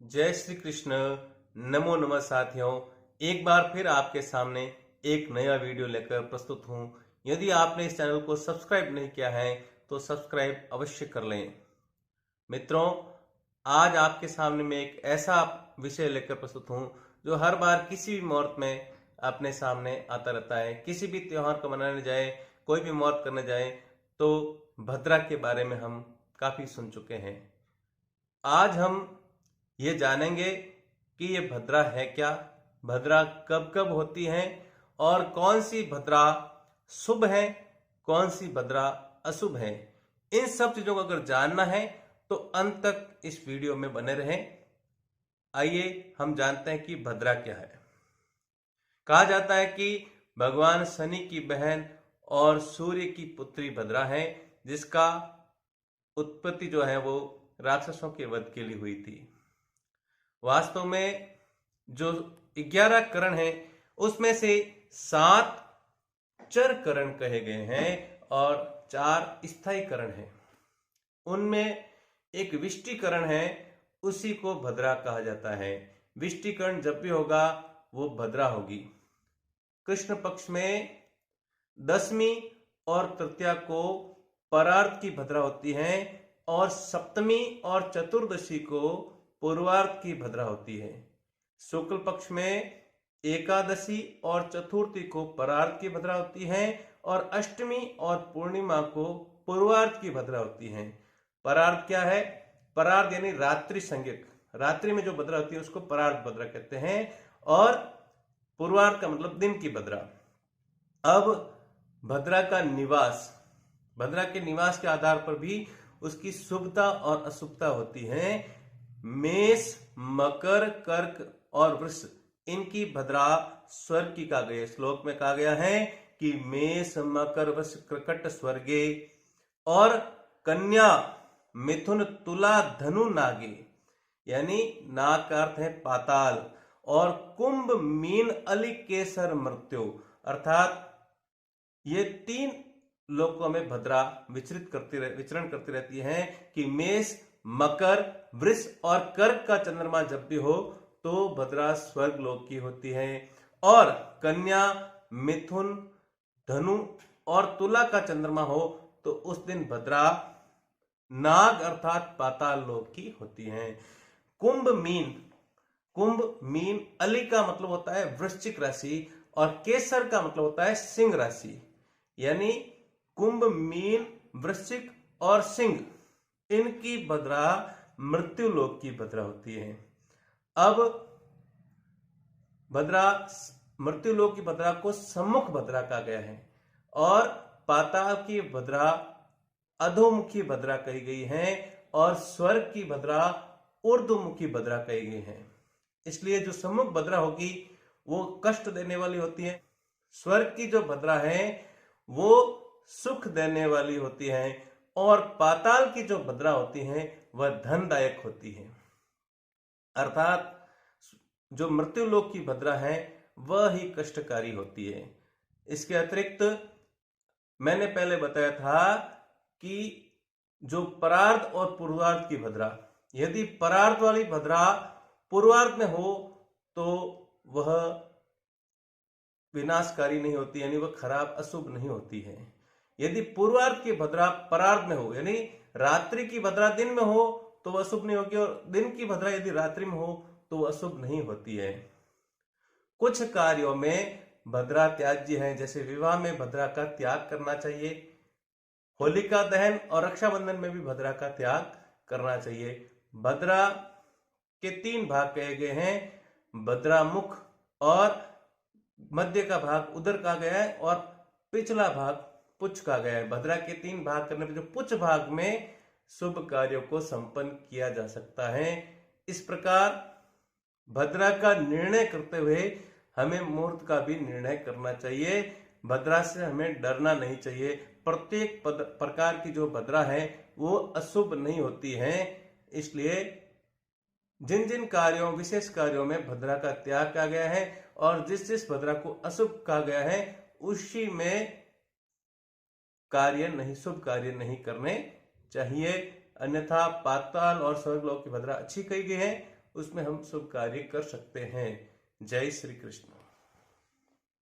जय श्री कृष्ण। नमो नमः साथियों। एक बार फिर आपके सामने एक नया वीडियो लेकर प्रस्तुत हूं। यदि आपने इस चैनल को सब्सक्राइब नहीं किया है तो सब्सक्राइब अवश्य कर लें। मित्रों, आज आपके सामने मैं एक ऐसा विषय लेकर प्रस्तुत हूं जो हर बार किसी भी मुहूर्त में अपने सामने आता रहता है। किसी भी त्योहार को मनाने जाए, कोई भी मुहूर्त करने जाए तो भद्रा के बारे में हम काफी सुन चुके हैं। आज हम ये जानेंगे कि ये भद्रा है क्या, भद्रा कब कब होती है और कौन सी भद्रा शुभ है, कौन सी भद्रा अशुभ है। इन सब चीजों को अगर जानना है तो अंत तक इस वीडियो में बने रहें। आइए हम जानते हैं कि भद्रा क्या है। कहा जाता है कि भगवान शनि की बहन और सूर्य की पुत्री भद्रा है, जिसका उत्पत्ति जो है वो राक्षसों के वध के लिए हुई थी। वास्तव में जो 11 करण है उसमें से 7 चर करण कहे गए हैं और 4 स्थायी करण हैं। उनमें एक विष्टिकरण है, उसी को भद्रा कहा जाता है। विष्टिकरण जब भी होगा वो भद्रा होगी। कृष्ण पक्ष में दशमी और तृतीया को परार्ध की भद्रा होती है और सप्तमी और चतुर्दशी को पूर्वार्ध की भद्रा होती है। शुक्ल पक्ष में एकादशी और चतुर्थी को परार्ध की भद्रा होती है और अष्टमी और पूर्णिमा को पूर्वार्ध की भद्रा होती है। परार्ध क्या है? परार्ध यानी रात्रि संज्ञक, रात्रि में जो भद्रा होती है उसको परार्ध भद्रा कहते हैं और पूर्वार्ध का मतलब दिन की भद्रा। अब भद्रा का निवास, भद्रा के निवास के आधार पर भी उसकी शुभता और अशुभता होती है। मेष, मकर, कर्क और वृष, इनकी भद्रा स्वर्ग की कहा गया। श्लोक में कहा गया है कि मेष, मकर, वृष, कर्कट स्वर्गे और कन्या, मिथुन, तुला, धनु नागे, यानी नाग का अर्थ है पाताल, और कुंभ, मीन, अली, केसर, मृत्यु, अर्थात ये 3 लोकों में भद्रा विचरण करती रहती है कि मेष, मकर, वृष और कर्क का चंद्रमा जब भी हो तो भद्रा स्वर्ग लोक की होती है, और कन्या, मिथुन, धनु और तुला का चंद्रमा हो तो उस दिन भद्रा नाग अर्थात पाताल लोक की होती है। कुंभ मीन अली का मतलब होता है वृश्चिक राशि और केसर का मतलब होता है सिंह राशि, यानी कुंभ, मीन, वृश्चिक और सिंह, इनकी भद्रा मृत्यु लोक की भद्रा होती है। अब भद्रा, मृत्यु लोक की भद्रा को सम्मुख भद्रा कहा गया है और पाताल की भद्रा अधोमुखी भद्रा कही गई है और स्वर्ग की भद्रा ऊर्ध्वमुखी भद्रा कही गई है। इसलिए जो सम्मुख भद्रा होगी वो कष्ट देने वाली होती है, स्वर्ग की जो भद्रा है वो सुख देने वाली होती है और पाताल की जो भद्रा होती है वह धनदायक होती है। अर्थात जो मृत्यु लोक की भद्रा है वह ही कष्टकारी होती है। इसके अतिरिक्त मैंने पहले बताया था कि जो परार्ध और पूर्वार्ध की भद्रा, यदि परार्ध वाली भद्रा पूर्वार्ध में हो तो वह विनाशकारी नहीं होती, यानी वह खराब अशुभ नहीं होती है। यदि पूर्वार्ध की भद्रा परार्ध में हो, यानी रात्रि की भद्रा दिन में हो तो वह अशुभ नहीं होगी, और दिन की भद्रा यदि रात्रि में हो तो वह अशुभ नहीं होती है। कुछ कार्यों में भद्रा त्याज्य है, जैसे विवाह में भद्रा का त्याग करना चाहिए, होलिका दहन और रक्षाबंधन में भी भद्रा का त्याग करना चाहिए। भद्रा के 3 भाग कहे गए हैं, भद्रा मुख और मध्य का भाग उदर कहा गया है और पिछला भाग पुच्छ कहा गया है। भद्रा के 3 भाग करने पर जो पुच्छ भाग में शुभ कार्यों को संपन्न किया जा सकता है। इस प्रकार भद्रा का निर्णय करते हुए हमें मुहूर्त का भी निर्णय करना चाहिए। भद्रा से हमें डरना नहीं चाहिए। प्रत्येक प्रकार की जो भद्रा है वो अशुभ नहीं होती है, इसलिए जिन जिन कार्यों, विशेष कार्यों में भद्रा का त्याग किया गया है और जिस जिस भद्रा को अशुभ कहा गया है उसी में कार्य नहीं, शुभ कार्य नहीं करने चाहिए। अन्यथा पाताल और स्वर्ग लोक की भद्रा अच्छी कही गई है उसमें हम शुभ कार्य कर सकते हैं। जय श्री कृष्ण।